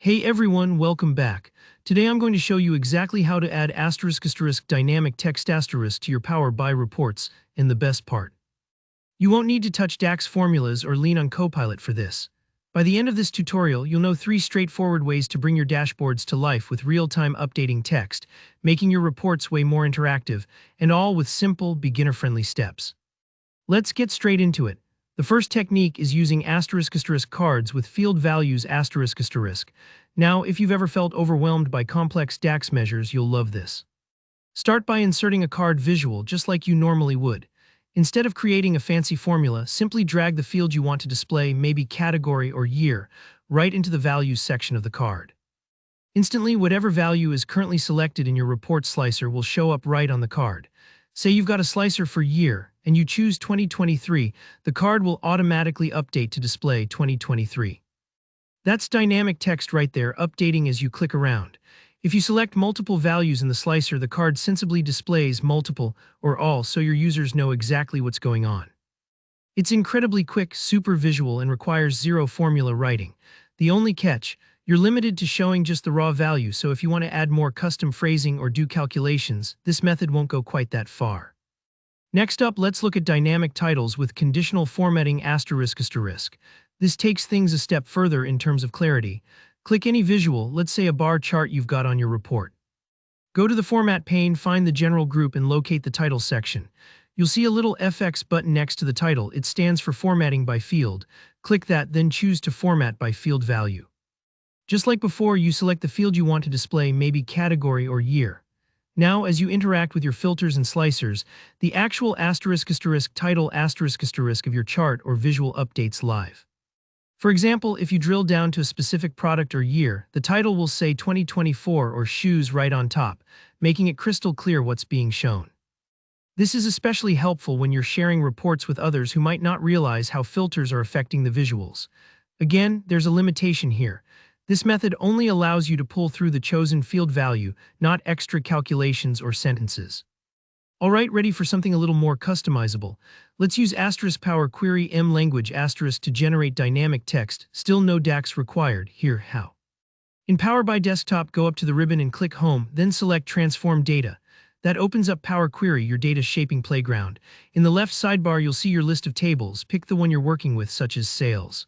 Hey everyone, welcome back. Today I'm going to show you exactly how to add *** dynamic text asterisk to your Power BI reports, and the best part. You won't need to touch DAX formulas or lean on Copilot for this. By the end of this tutorial, you'll know 3 straightforward ways to bring your dashboards to life with real-time updating text, making your reports way more interactive, and all with simple, beginner-friendly steps. Let's get straight into it. The first technique is using ** cards with field values ***. Now, if you've ever felt overwhelmed by complex DAX measures, you'll love this. Start by inserting a card visual just like you normally would. Instead of creating a fancy formula, simply drag the field you want to display, maybe category or year, right into the values section of the card. Instantly, whatever value is currently selected in your report slicer will show up right on the card. Say you've got a slicer for year, and you choose 2023, the card will automatically update to display 2023. That's dynamic text right there, updating as you click around. If you select multiple values in the slicer, the card sensibly displays multiple or all, so your users know exactly what's going on. It's incredibly quick, super visual, and requires zero formula writing. The only catch, you're limited to showing just the raw value, so if you want to add more custom phrasing or do calculations, this method won't go quite that far. Next up, let's look at dynamic titles with conditional formatting ***. This takes things a step further in terms of clarity. Click any visual, let's say a bar chart you've got on your report. Go to the Format pane, find the General group, and locate the Title section. You'll see a little FX button next to the title. It stands for Formatting by Field. Click that, then choose to Format by Field Value. Just like before, you select the field you want to display, maybe category or year. Now, as you interact with your filters and slicers, the actual ** title ** of your chart or visual updates live. For example, if you drill down to a specific product or year, the title will say 2024 or shoes right on top, making it crystal clear what's being shown. This is especially helpful when you're sharing reports with others who might not realize how filters are affecting the visuals. Again, there's a limitation here. This method only allows you to pull through the chosen field value, not extra calculations or sentences. Alright, ready for something a little more customizable? Let's use * Power Query M language * to generate dynamic text, still no DAX required. Here, how. In Power BI Desktop, go up to the ribbon and click Home, then select Transform Data. That opens up Power Query, your data shaping playground. In the left sidebar, you'll see your list of tables. Pick the one you're working with, such as sales.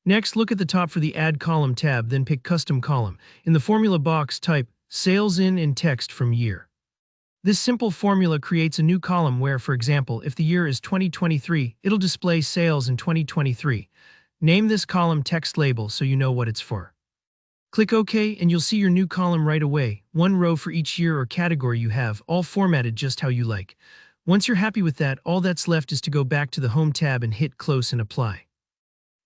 Next, look at the top for the Add Column tab, then pick Custom Column. In the formula box, type Sales in and text from year. This simple formula creates a new column where, for example, if the year is 2023, it'll display sales in 2023. Name this column Text Label so you know what it's for. Click OK and you'll see your new column right away, one row for each year or category you have, all formatted just how you like. Once you're happy with that, all that's left is to go back to the Home tab and hit Close and Apply.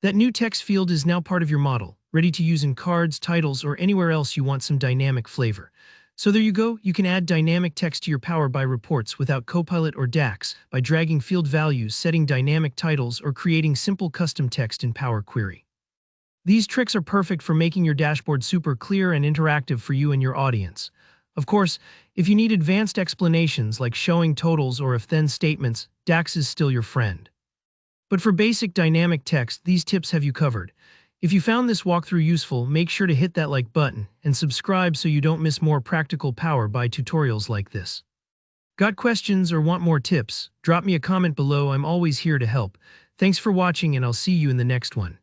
That new text field is now part of your model, ready to use in cards, titles, or anywhere else you want some dynamic flavor. So there you go, you can add dynamic text to your Power BI reports without Copilot or DAX by dragging field values, setting dynamic titles, or creating simple custom text in Power Query. These tricks are perfect for making your dashboard super clear and interactive for you and your audience. Of course, if you need advanced explanations like showing totals or if-then statements, DAX is still your friend. But for basic dynamic text, these tips have you covered. If you found this walkthrough useful, make sure to hit that like button and subscribe so you don't miss more practical Power BI tutorials like this. Got questions or want more tips? Drop me a comment below. I'm always here to help. Thanks for watching, and I'll see you in the next one.